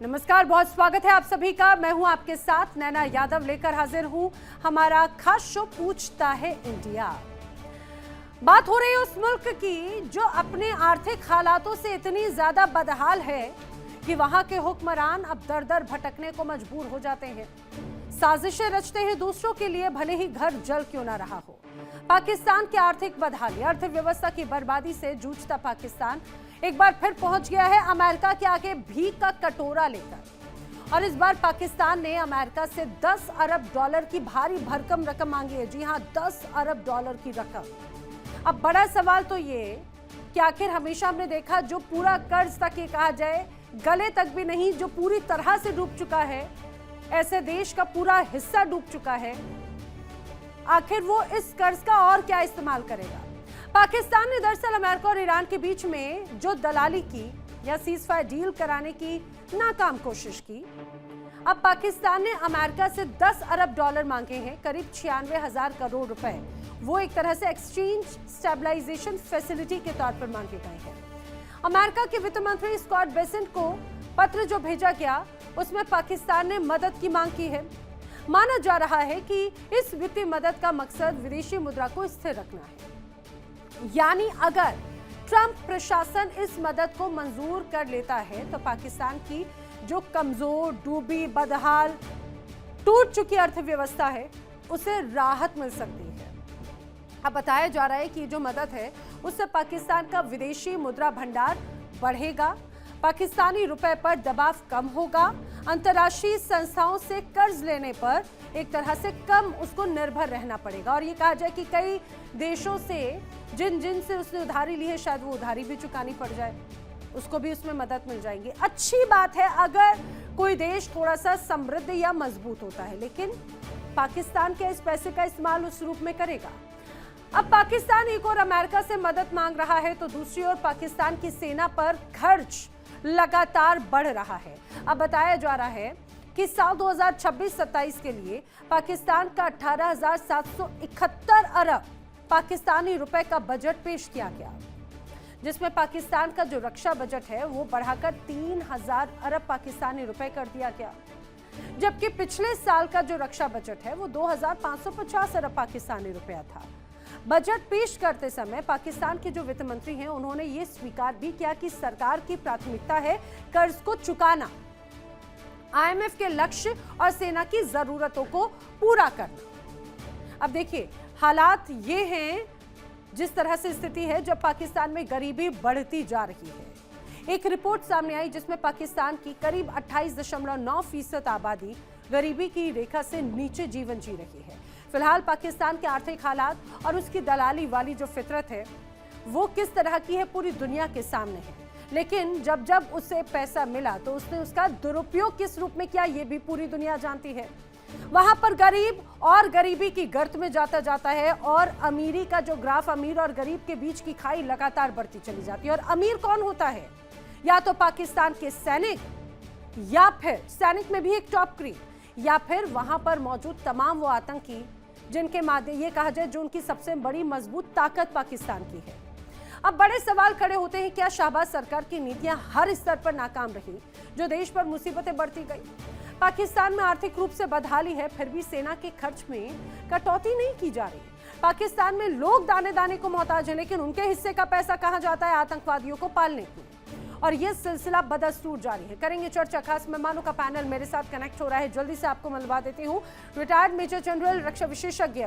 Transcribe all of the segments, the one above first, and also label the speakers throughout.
Speaker 1: नमस्कार, बहुत स्वागत है आप सभी का। मैं हूं आपके साथ नैना यादव, लेकर हाजिर हूं हमारा खास शो पूछता है इंडिया। बात हो रही है उस मुल्क की जो अपने आर्थिक हालातों से इतनी ज्यादा बदहाल है कि वहां के हुक्मरान अब दर दर भटकने को मजबूर हो जाते हैं। साजिशें रचते हैं दूसरों के लिए, भले ही घर जल क्यों ना रहा हो। पाकिस्तान की आर्थिक बदहाली, अर्थव्यवस्था की बर्बादी से जूझता पाकिस्तान एक बार फिर पहुंच गया है अमेरिका के आगे भीख का कटोरा लेकर। और इस बार पाकिस्तान ने अमेरिका से 10 अरब डॉलर की भारी भरकम रकम मांगी है। जी हां, 10 अरब डॉलर की रकम। अब बड़ा सवाल तो ये कि आखिर हमेशा हमने देखा जो पूरा कर्ज तक ये कहा जाए गले तक भी नहीं, जो पूरी तरह से डूब चुका है, ऐसे देश का पूरा हिस्सा डूब चुका है, आखिर वो इस कर्ज का और क्या इस्तेमाल करेगा। पाकिस्तान ने दरअसल अमेरिका और ईरान के बीच में जो दलाली की या सीज फायर डील कराने की नाकाम कोशिश की, अब पाकिस्तान ने अमेरिका से 10 अरब डॉलर मांगे हैं, करीब 96,000 करोड़ रुपए। वो एक तरह से एक्सचेंज स्टेबलाइजेशन फैसिलिटी के तौर पर मांगे गए हैं। अमेरिका के वित्त मंत्री स्कॉट बेसेंट को पत्र जो भेजा गया उसमें पाकिस्तान ने मदद की मांग की है। माना जा रहा है कि इस वित्तीय मदद का मकसद विदेशी मुद्रा को स्थिर रखना है। यानी अगर ट्रंप प्रशासन इस मदद को मंजूर कर लेता है तो पाकिस्तान की जो कमजोर, डूबी, बदहाल, टूट चुकी अर्थव्यवस्था है उसे राहत मिल सकती है। अब बताया जा रहा है कि जो मदद है उससे पाकिस्तान का विदेशी मुद्रा भंडार बढ़ेगा, पाकिस्तानी रुपए पर दबाव कम होगा, अंतर्राष्ट्रीय संस्थाओं से कर्ज लेने पर एक तरह से कम उसको निर्भर रहना पड़ेगा। और ये कहा जाए कि कई देशों से जिन से उसने उधारी ली है शायद वो उधारी भी चुकानी पड़ जाए, उसको भी उसमें मदद मिल जाएगी। अच्छी बात है अगर कोई देश थोड़ा सा समृद्ध या मजबूत होता है, लेकिन पाकिस्तान के इस पैसे का इस्तेमाल उस रूप में करेगा। अब पाकिस्तान एक और अमेरिका से मदद मांग रहा है तो दूसरी ओर पाकिस्तान की सेना पर खर्च लगातार बढ़ रहा है। अब बताया जा रहा है कि साल 2026-27 के लिए पाकिस्तान का 18,771 अरब पाकिस्तानी रुपए का बजट पेश किया गया, जिसमें पाकिस्तान का जो रक्षा बजट है वो बढ़ाकर 3,000 अरब पाकिस्तानी रुपए कर दिया गया, जबकि पिछले साल का जो रक्षा बजट है वो 2,550 अरब पाकिस्तानी रुपया था। बजट पेश करते समय पाकिस्तान के जो वित्त मंत्री हैं उन्होंने ये स्वीकार भी किया कि सरकार की प्राथमिकता है कर्ज को चुकाना, आईएमएफ के लक्ष्य और सेना की जरूरतों को पूरा करना। अब देखिए हालात ये हैं, जिस तरह से स्थिति है जब पाकिस्तान में गरीबी बढ़ती जा रही है। एक रिपोर्ट सामने आई जिसमें पाकिस्तान की करीब 28.9% आबादी गरीबी की रेखा से नीचे जीवन जी रही है। फिलहाल पाकिस्तान के आर्थिक हालात और उसकी दलाली वाली जो फितरत है वो किस तरह की है पूरी दुनिया के सामने है, लेकिन जब जब उसे पैसा मिला तो उसने उसका दुरुपयोग किस रूप में किया ये भी पूरी दुनिया जानती है। वहां पर गरीब और गरीबी की गर्त में जाता है और अमीरी का जो ग्राफ, अमीर और गरीब के बीच की खाई लगातार बढ़ती चली जाती है। और अमीर कौन होता है? या तो पाकिस्तान के सैनिक, या फिर सैनिक में भी एक टॉप ग्रेड, या फिर वहां पर मौजूद तमाम वो आतंकी जिनके माध्यम ये कहा जाए जो उनकी सबसे बड़ी मजबूत ताकत पाकिस्तान की है। अब बड़े सवाल खड़े होते हैं, क्या शहबाज सरकार की नीतियां हर स्तर पर नाकाम रही जो देश पर मुसीबतें बढ़ती गई? पाकिस्तान में आर्थिक रूप से बदहाली है, फिर भी सेना के खर्च में कटौती नहीं की जा रही। पाकिस्तान में लोग दाने दाने को मोहताज हैं, लेकिन उनके हिस्से का पैसा कहां जाता है आतंकवादियों को पालने को। और यह सिलसिला बदस्तूर जारी है। करेंगे चर्चा, खास मेहमानों का पैनल मेरे साथ कनेक्ट हो रहा है, जल्दी से आपको मिलवा देती हूँ। रिटायर्ड मेजर जनरल रक्षा विशेषज्ञ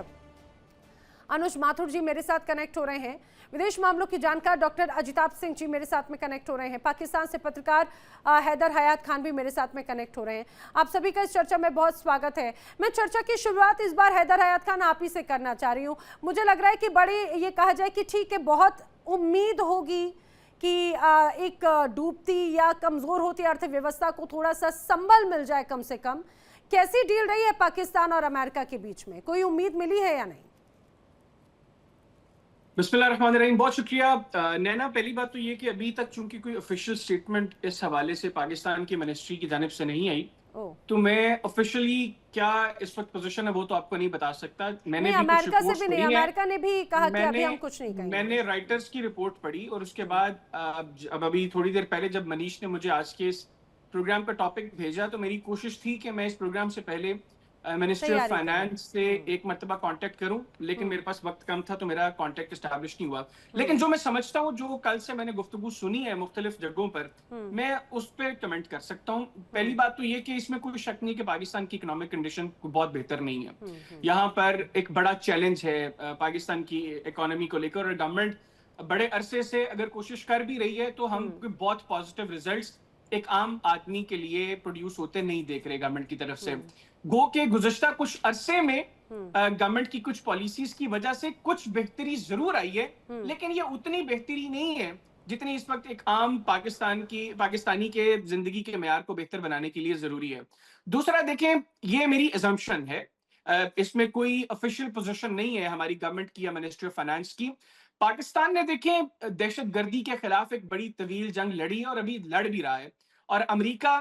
Speaker 1: अनुज माथुर जी मेरे साथ कनेक्ट हो रहे हैं। विदेश मामलों की जानकार डॉक्टर अजिताभ सिंह जी मेरे साथ में कनेक्ट हो रहे हैं। पाकिस्तान से पत्रकार हैदर हयात खान भी मेरे साथ में कनेक्ट हो रहे हैं। आप सभी का इस चर्चा में बहुत स्वागत है। मैं चर्चा की शुरुआत इस बार हैदर हयात खान आप ही से करना चाह रही हूँ। मुझे लग रहा है कि बड़ी ये कहा जाए कि ठीक है, बहुत उम्मीद होगी कि एक डूबती या कमजोर होती अर्थव्यवस्था को थोड़ा सा संबल मिल जाए कम से कम। कैसी डील रही है पाकिस्तान और अमेरिका के बीच में, कोई उम्मीद मिली है या नहीं?
Speaker 2: बिस्मिल्लाहिर्रहमानिर्रहीम, बहुत शुक्रिया नैना। पहली बात तो ये कि अभी तक चूंकि कोई ऑफिशियल स्टेटमेंट इस हवाले से पाकिस्तान की मिनिस्ट्री की जानिब से नहीं आई, तो मैं ऑफिशियली क्या इस वक्त पोजीशन है वो तो आपको नहीं बता सकता। मैंने भी कुछ रिपोर्ट्स पढ़ी हैं,
Speaker 1: अमेरिका ने भी कहा कि अभी हम कुछ नहीं कहेंगे।
Speaker 2: मैंने राइटर्स की रिपोर्ट पढ़ी और उसके बाद अब अभी थोड़ी देर पहले जब मनीष ने मुझे आज के प्रोग्राम का टॉपिक भेजा तो मेरी कोशिश थी कि मैं इस प्रोग्राम से पहले मिनिस्ट्री ऑफ
Speaker 1: तैयारी करें।
Speaker 2: फाइनेंस से एक मरतबा कांटेक्ट करूं, लेकिन मेरे पास वक्त कम था तो मेरा कांटेक्ट एस्टैब्लिश नहीं हुआ। लेकिन जो मैं समझता हूं, जो कल से मैंने गुफ्तगू सुनी है मुख्तलिफ जगहों पर, मैं उस पर कमेंट कर सकता हूं। पहली बात तो ये कि इसमें कोई शक नहीं कि पाकिस्तान की इकोनॉमिक कंडीशन बहुत बेहतर नहीं है। यहाँ पर एक बड़ा चैलेंज है पाकिस्तान की इकोनॉमी को लेकर, और गवर्नमेंट बड़े अरसे से अगर कोशिश कर भी रही है तो हम बहुत पॉजिटिव रिजल्ट्स एक आम आदमी के लिए प्रोड्यूस होते नहीं देख रहे गवर्नमेंट की तरफ से। गो के गुज़श्ता कुछ अरसे में गवर्नमेंट की कुछ पॉलिसीज की वजह से कुछ बेहतरी जरूर आई है, लेकिन ये उतनी बेहतरी नहीं है जितनी इस वक्त एक आम पाकिस्तानी के जिंदगी के मेयार को बेहतर बनाने के लिए जरूरी है। दूसरा देखें, ये मेरी अजम्पशन है, इसमें कोई ऑफिशियल पोजीशन नहीं है हमारी गवर्नमेंट की या मिनिस्ट्री ऑफ फाइनेंस की। पाकिस्तान ने देखें दहशतगर्दी के खिलाफ एक बड़ी तवील जंग लड़ी है और अभी लड़ भी रहा है। और अमेरिका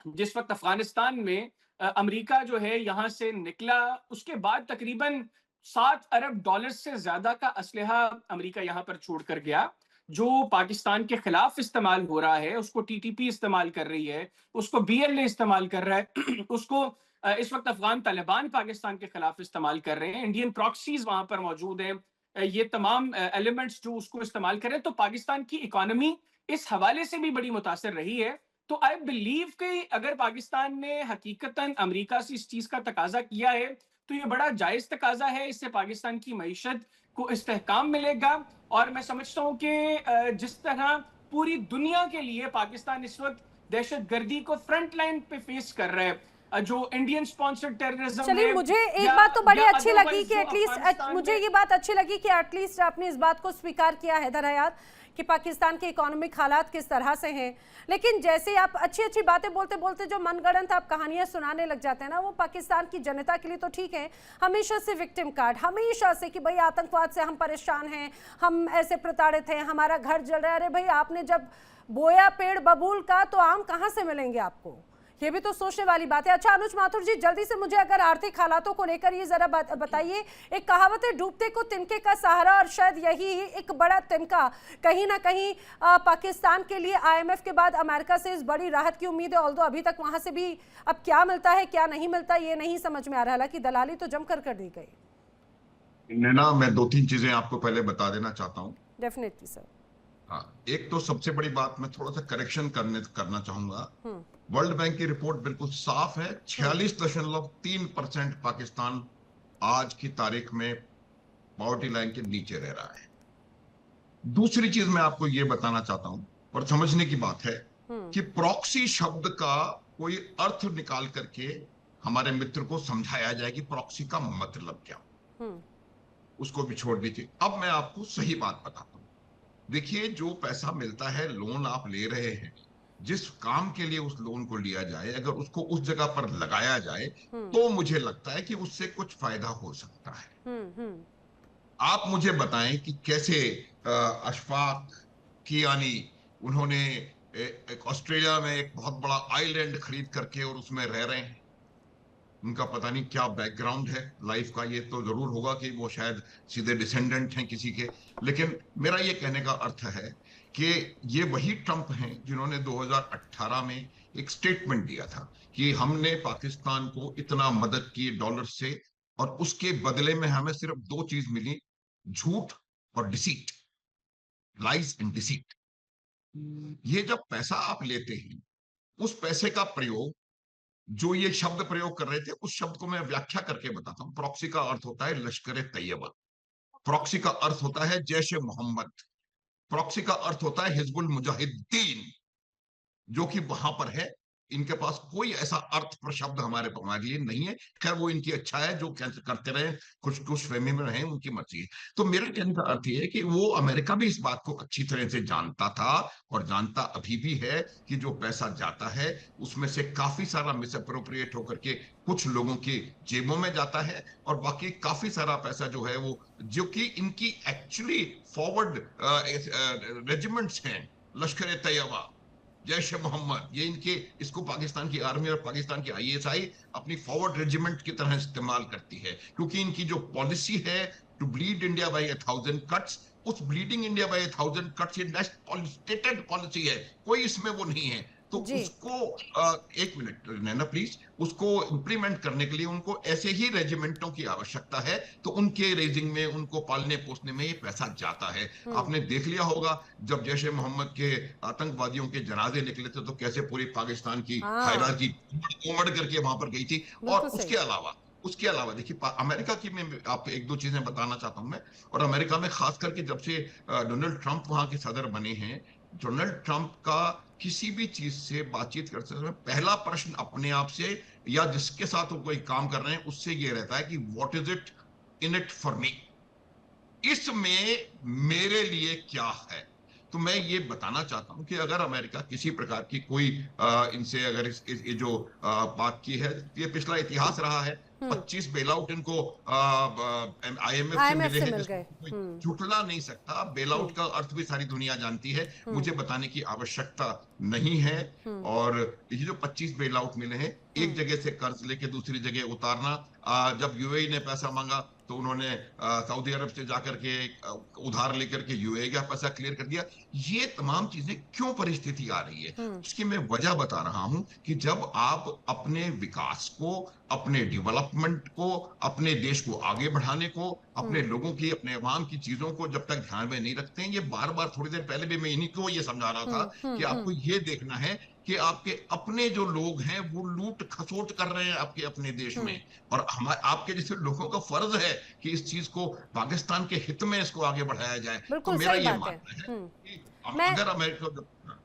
Speaker 2: जिस वक्त अफगानिस्तान में अमेरिका जो है यहां से निकला, उसके बाद तकरीबन 7 अरब डॉलर से ज्यादा का असलहा अमेरिका यहां पर छोड़कर गया, जो पाकिस्तान के खिलाफ इस्तेमाल हो रहा है। उसको टीटीपी इस्तेमाल कर रही है, उसको बीएलए इस्तेमाल कर रहा है उसको इस वक्त अफगान तालिबान पाकिस्तान के खिलाफ इस्तेमाल कर रहे हैं, इंडियन प्रॉक्सीज वहां पर मौजूद हैं, ये तमाम एलिमेंट्स जो उसको इस्तेमाल कर रहे हैं। तो पाकिस्तान की इकोनॉमी इस हवाले से भी बड़ी मुतासर रही है। तो आई बिलीव कि अगर पाकिस्तान ने हकीकतन अमेरिका से इस चीज का तकाजा किया है तो ये बड़ा जायज तकाजा है, इससे पाकिस्तान की मईशत को इस्तेहकाम मिलेगा। और मैं समझता हूँ कि जिस तरह पूरी दुनिया के लिए पाकिस्तान इस वक्त दहशतगर्दी को फ्रंट लाइन पे फेस कर रहा है, जो इंडियन स्पॉन्सर्ड टेररिज्म,
Speaker 1: चलिए मुझे एक बात तो बड़ी अच्छी लगी कि एटलीस्ट मुझे ये बात अच्छी लगी कि एटलीस्ट आपने इस बात को स्वीकार किया हैदर हयात कि पाकिस्तान के इकोनॉमिक हालात किस तरह से हैं। लेकिन जैसे आप अच्छी अच्छी बातें बोलते बोलते जो मनगढ़ंत आप कहानियां सुनाने लग जाते हैं ना, वो पाकिस्तान की जनता के लिए तो ठीक है, हमेशा से विक्टिम कार्ड, हमेशा से कि भाई आतंकवाद से हम परेशान हैं, हम ऐसे प्रताड़ित हैं, हमारा घर जल रहा है। अरे भाई आपने जब बोया पेड़ बबूल का तो आम कहाँ से मिलेंगे आपको, ये भी तो सोचने वाली बात है। अच्छा अनुज माथुर जी, जल्दी से मुझे अगर आर्थिक हालातों को लेकर ये जरा बताइए। एक कहावत है, डूबते को तिनके का सहारा, और शायद यही एक बड़ा तिनका कहीं ना कहीं पाकिस्तान के लिए आईएमएफ के बाद अमेरिका से इस बड़ी राहत की उम्मीद है। ऑल्दो अभी तक वहां से भी अब क्या मिलता है क्या नहीं मिलता ये नहीं समझ में आ रहा, हालांकि दलाली तो जमकर कर दी गई।
Speaker 3: नैना, मैं 2-3 चीजें आपको पहले बता देना चाहता हूँ।
Speaker 1: Definitely sir.
Speaker 3: हाँ, एक तो सबसे बड़ी बात मैं थोड़ा सा करेक्शन करना चाहूंगा। वर्ल्ड बैंक की रिपोर्ट बिल्कुल साफ है, 46.3% पाकिस्तान आज की तारीख में पॉवर्टी लाइन के नीचे रह रहा है। दूसरी चीज मैं आपको ये बताना चाहता हूं और समझने की बात है कि प्रॉक्सी शब्द का कोई अर्थ निकाल करके हमारे मित्र को समझाया जाए कि प्रॉक्सी का मतलब क्या, उसको भी छोड़ दीजिए। अब मैं आपको सही बात बताता हूं। देखिए, जो पैसा मिलता है, लोन आप ले रहे हैं, जिस काम के लिए उस लोन को लिया जाए, अगर उसको उस जगह पर लगाया जाए तो मुझे लगता है कि उससे कुछ फायदा हो सकता है। आप मुझे बताएं कि कैसे अशफाक कियानी, उन्होंने एक ऑस्ट्रेलिया में एक बहुत बड़ा आइलैंड खरीद करके और उसमें रह रहे हैं। उनका पता नहीं क्या बैकग्राउंड है लाइफ का, ये तो जरूर होगा कि वो शायद सीधे डिसेंडेंट हैं किसी के। लेकिन मेरा ये कहने का अर्थ है कि ये वही ट्रंप हैं जिन्होंने 2018 में एक स्टेटमेंट दिया था कि हमने पाकिस्तान को इतना मदद की डॉलर से, और उसके बदले में हमें सिर्फ 2 चीज मिली, झूठ और डिसीट, लाइज एंड डिसीट। ये जब पैसा आप लेते हैं, उस पैसे का प्रयोग, जो ये शब्द प्रयोग कर रहे थे, उस शब्द को मैं व्याख्या करके बताता हूं। प्रॉक्सी का अर्थ होता है लश्कर तैयबा, प्रॉक्सी का अर्थ होता है जैश मोहम्मद, प्रॉक्सी का अर्थ होता है हिजबुल मुजाहिदीन, जो कि वहां पर है। इनके पास कोई ऐसा अर्थ पर शब्द हमारे लिए नहीं है। खैर, वो इनकी अच्छा है, जो करते रहे, कुछ फहमी में रहे, उनकी मर्जी है। तो मेरे कहने का अर्थ ये है कि वो अमेरिका भी इस बात को अच्छी तरह से जानता था और जानता अभी भी है कि जो पैसा जाता है उसमें से काफी सारा मिसअप्रोप्रिएट होकर के कुछ लोगों की जेबों में जाता है, और बाकी काफी सारा पैसा जो है वो, जो कि इनकी एक्चुअली फॉरवर्ड रेजिमेंट्स हैं, लश्कर तैयबा, जैश मोहम्मद, ये इनके, इसको पाकिस्तान की आर्मी और पाकिस्तान की आईएसआई अपनी फॉरवर्ड रेजिमेंट की तरह इस्तेमाल करती है, क्योंकि इनकी जो पॉलिसी है to bleed India by 1000 cuts, उस ब्लीडिंग इंडिया बाय 1000 कट्स ये नेशनल स्टेटेड पॉलिसी है, कोई इसमें वो नहीं है। तो उसको एक मिनट नैना प्लीज, उसको इम्प्लीमेंट करने के लिए उनको ऐसे ही रेजिमेंटों की आवश्यकता है, तो उनके रेजिंग में, उनको पालने पोसने में ये पैसा जाता है। आपने देख लिया होगा जब जैश ए मोहम्मद के आतंकवादियों के जनाजे निकले थे तो कैसे पूरी पाकिस्तान की हायरार्की उमड़ करके वहां पर गई थी। और उसके अलावा देखिए अमेरिका की मैं आप एक दो चीजें बताना चाहता हूं मैं। और अमेरिका में खास करके जब से डोनाल्ड ट्रंप वहां के सदर बने हैं, डोनाल्ड ट्रंप का किसी भी चीज से बातचीत करते समय पहला प्रश्न अपने आप से या जिसके साथ वो कोई काम कर रहे हैं उससे ये रहता है कि what is it in it for me, इसमें मेरे लिए क्या है। तो मैं ये बताना चाहता हूं कि अगर अमेरिका किसी प्रकार की कोई इनसे अगर ये जो बात की है, ये पिछला इतिहास रहा है, 25 बेल आउट इनको IMF से मिले हैं, जिसको झुठला नहीं सकता। बेल आउट का अर्थ भी सारी दुनिया जानती है, मुझे बताने की आवश्यकता नहीं है। और ये जो 25 बेल आउट मिले हैं, एक जगह से कर्ज लेके दूसरी जगह उतारना, जब UAE ने पैसा मांगा तो उन्होंने सऊदी अरब से जाकर के उधार लेकर के UAE का पैसा क्लियर कर दिया। ये तमाम चीजें क्यों परिस्थिति आ रही है, उसकी मैं वजह बता रहा हूं कि जब आप अपने विकास को, अपने डेवलपमेंट को, अपने देश को आगे बढ़ाने को, अपने लोगों की, अपने अवाम की चीजों को जब तक ध्यान में नहीं रखते हैं, ये बार बार थोड़ी देर पहले भी मैं इन्हीं को ये समझा रहा था कि आपको ये देखना है कि आपके अपने जो लोग हैं वो लूट खसोट कर रहे हैं आपके अपने देश में, और हमारे आपके जैसे लोगों का फर्ज है कि इस चीज को पाकिस्तान के हित में इसको आगे बढ़ाया जाए। तो मेरा ये मानना है कि अगर अमेरिका,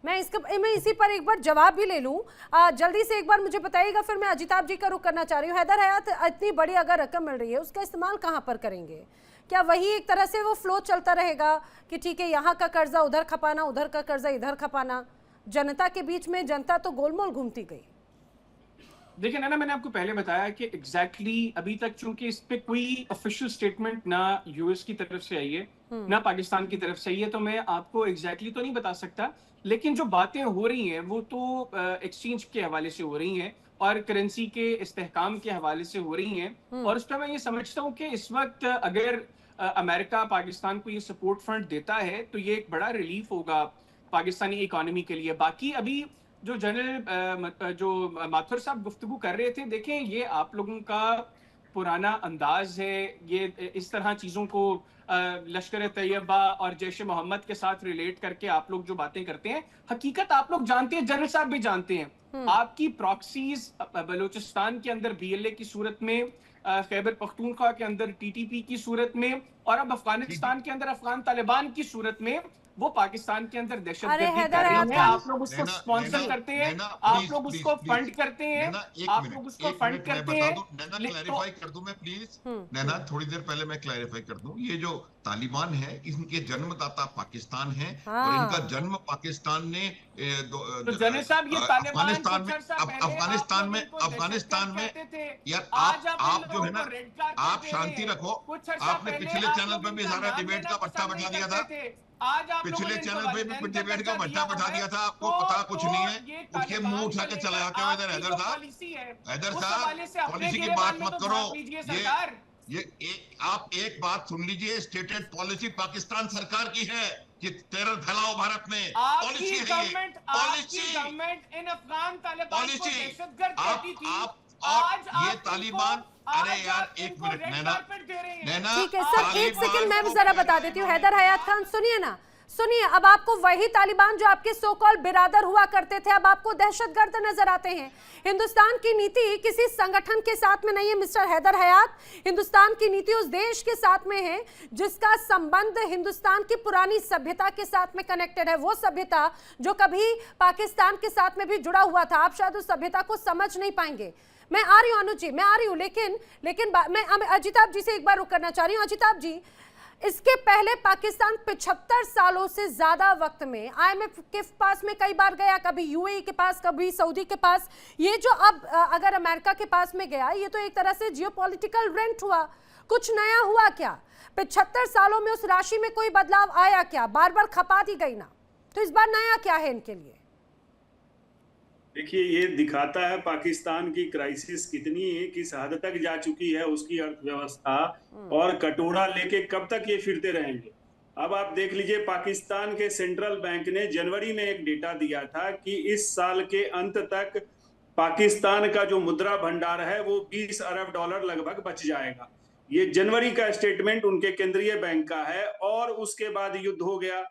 Speaker 1: मैं इसी पर एक बार जवाब भी ले लूं, जल्दी से एक बार मुझे बताइएगा, फिर मैं अजिताभ जी का रुख करना चाह रही हूँ। हैदर हयात, इतनी बड़ी अगर रकम मिल रही है उसका इस्तेमाल कहाँ पर करेंगे? क्या वही एक तरह से वो फ्लो चलता रहेगा कि ठीक है यहाँ का कर्जा उधर खपाना, उधर का कर्जा इधर खपाना? जनता के बीच में जनता तो गोलमोल घूमती गई।
Speaker 2: देखिए ना, मैंने आपको पहले बताया कि एग्जैक्टली अभी तक चूंकि इस पे कोई ऑफिशियल स्टेटमेंट ना US की तरफ से आई है ना पाकिस्तान की तरफ से आई है, तो मैं आपको एग्जैक्टली तो नहीं बता सकता। लेकिन जो बातें हो रही हैं वो तो एक्सचेंज के हवाले से हो रही हैं और करेंसी के इस्तेहकाम के हवाले से हो रही हैं। और उस पर मैं ये समझता हूँ कि इस वक्त अगर अमेरिका पाकिस्तान को ये सपोर्ट फंड देता है तो ये एक बड़ा रिलीफ होगा पाकिस्तानी इकोनॉमी के लिए। बाकी अभी जो जनरल जो माथुर साहब गुफ्तगू कर रहे थे, देखें ये आप लोगों का पुराना अंदाज है, ये इस तरह चीजों को लश्कर तैयबा और जैश मोहम्मद के साथ रिलेट करके आप लोग जो बातें करते हैं, हकीकत आप लोग जानते हैं, जनरल साहब भी जानते हैं। आपकी प्रॉक्सीज बलूचिस्तान के अंदर BLA की सूरत में, खैबर पख्तूनख्वा के अंदर TTP की सूरत में, और अब अफगानिस्तान के अंदर अफगान तालिबान की सूरत में वो पाकिस्तान के अंदर दहशतगर्दी कर रही है। आप लोग उसको स्पॉन्सर करते हैं, आप लोग उसको फंड करते हैं, आप लोग उसको फंड करते हैं।
Speaker 3: नैना क्लैरिफाई कर दूं मैं प्लीज, नैना थोड़ी देर पहले मैं क्लैरिफाई कर दूं, ये जो तालिबान है इनके जन्मदाता पाकिस्तान है और इनका जन्म पाकिस्तान ने अफगानिस्तान में यार आप जो है ना, आप शांति रखो। आपने पिछले चैनल पर भी सारा डिबेट का भट्टा बैठा दिया था, पिछले चैनल पे भी डिबेट का भट्टा बैठा दिया था, आपको पता कुछ नहीं है, उसके मुंह उठा के चले जाते हो इधर। हैदर साहब पॉलिसी की बात मत करो, ये आप एक बात सुन लीजिए, स्टेटेड पॉलिसी पाकिस्तान सरकार की है कि टेरर फैलाओ भारत में, पॉलिसी है ये, पॉलिसी। आप ये तालिबान, अरे यार एक मिनट नैना
Speaker 1: ठीक है सर, एक सेकंड मैं भी जरा बता देती हूँ। हैदर हयात खान सुनिए ना, सुनिए, अब आपको वही तालिबान जो आपके सो कॉल बिरादर हुआ करते थे अब आपको दहशतगर्द नजर आते हैं। हिंदुस्तान की नीति किसी संगठन के साथ में नहीं है मिस्टर हैदर हयात, हिंदुस्तान की नीति उस देश के साथ में है जिसका संबंध हिंदुस्तान की पुरानी सभ्यता के साथ में कनेक्टेड है, वो सभ्यता जो कभी पाकिस्तान के साथ में भी जुड़ा हुआ था। आप शायद उस सभ्यता को समझ नहीं पाएंगे। मैं आ रही हूँ अनुज जी, मैं आ रही हूँ, लेकिन मैं अजिताभ जी से एक बार रुक करना चाह रही हूँ। अजिताभ जी, इसके पहले पाकिस्तान 75 सालों से ज्यादा वक्त में IMF के पास में कई बार गया, कभी UAE के पास, कभी सऊदी के पास। ये जो अब अगर अमेरिका के पास में गया, ये तो एक तरह से जियोपॉलिटिकल रेंट हुआ। कुछ नया हुआ क्या? 75 सालों में उस राशि में कोई बदलाव आया क्या? बार बार खपा दी गई ना, तो इस बार नया क्या है इनके लिए?
Speaker 4: देखिए, ये दिखाता है पाकिस्तान की क्राइसिस कितनी है, किस हद तक जा चुकी है उसकी अर्थव्यवस्था, और कटोरा लेके कब तक ये फिरते रहेंगे। अब आप देख लीजिए, पाकिस्तान के सेंट्रल बैंक ने जनवरी में एक डेटा दिया था कि इस साल के अंत तक पाकिस्तान का जो मुद्रा भंडार है वो 20 अरब डॉलर लगभग बच जाएगा। ये जनवरी का स्टेटमेंट उनके केंद्रीय बैंक का है। और उसके बाद युद्ध हो गया,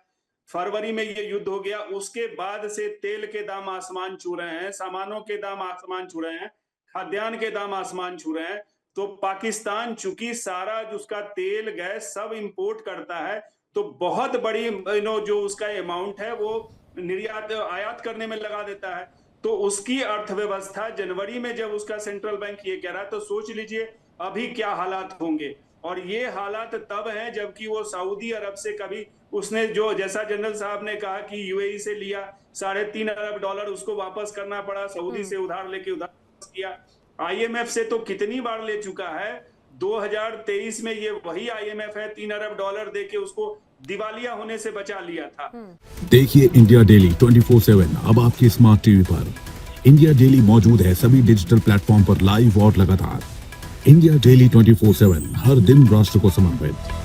Speaker 4: फरवरी में ये युद्ध हो गया। उसके बाद से तेल के दाम आसमान छू रहे हैं, सामानों के दाम आसमान छू रहे हैं, खाद्यान्न के दाम आसमान छू रहे हैं। तो पाकिस्तान चूंकि सारा उसका तेल गैस सब इंपोर्ट करता है, तो बहुत बड़ी जो उसका अमाउंट है वो निर्यात आयात करने में लगा देता है। तो उसकी अर्थव्यवस्था जनवरी में जब उसका सेंट्रल बैंक ये कह रहा है, तो सोच लीजिए अभी क्या हालात होंगे। और ये हालात तब हैं जबकि वो सऊदी अरब से कभी उसने जो जैसा जनरल साहब ने कहा कि यूएई से लिया 3.5 अरब डॉलर, उसको वापस करना पड़ा, सऊदी से उधार लेके उधार वापस किया। आईएमएफ से तो कितनी बार ले चुका है। 2023 में ये वही आईएमएफ है, 3 अरब डॉलर देके उसको दिवालिया होने से बचा लिया था।
Speaker 5: देखिए इंडिया डेली 24/7 अब आपकी स्मार्ट टीवी पर। इंडिया डेली मौजूद है सभी डिजिटल प्लेटफॉर्म पर लाइव और लगातार। इंडिया डेली 24/7 हर दिन राष्ट्र को समर्पित।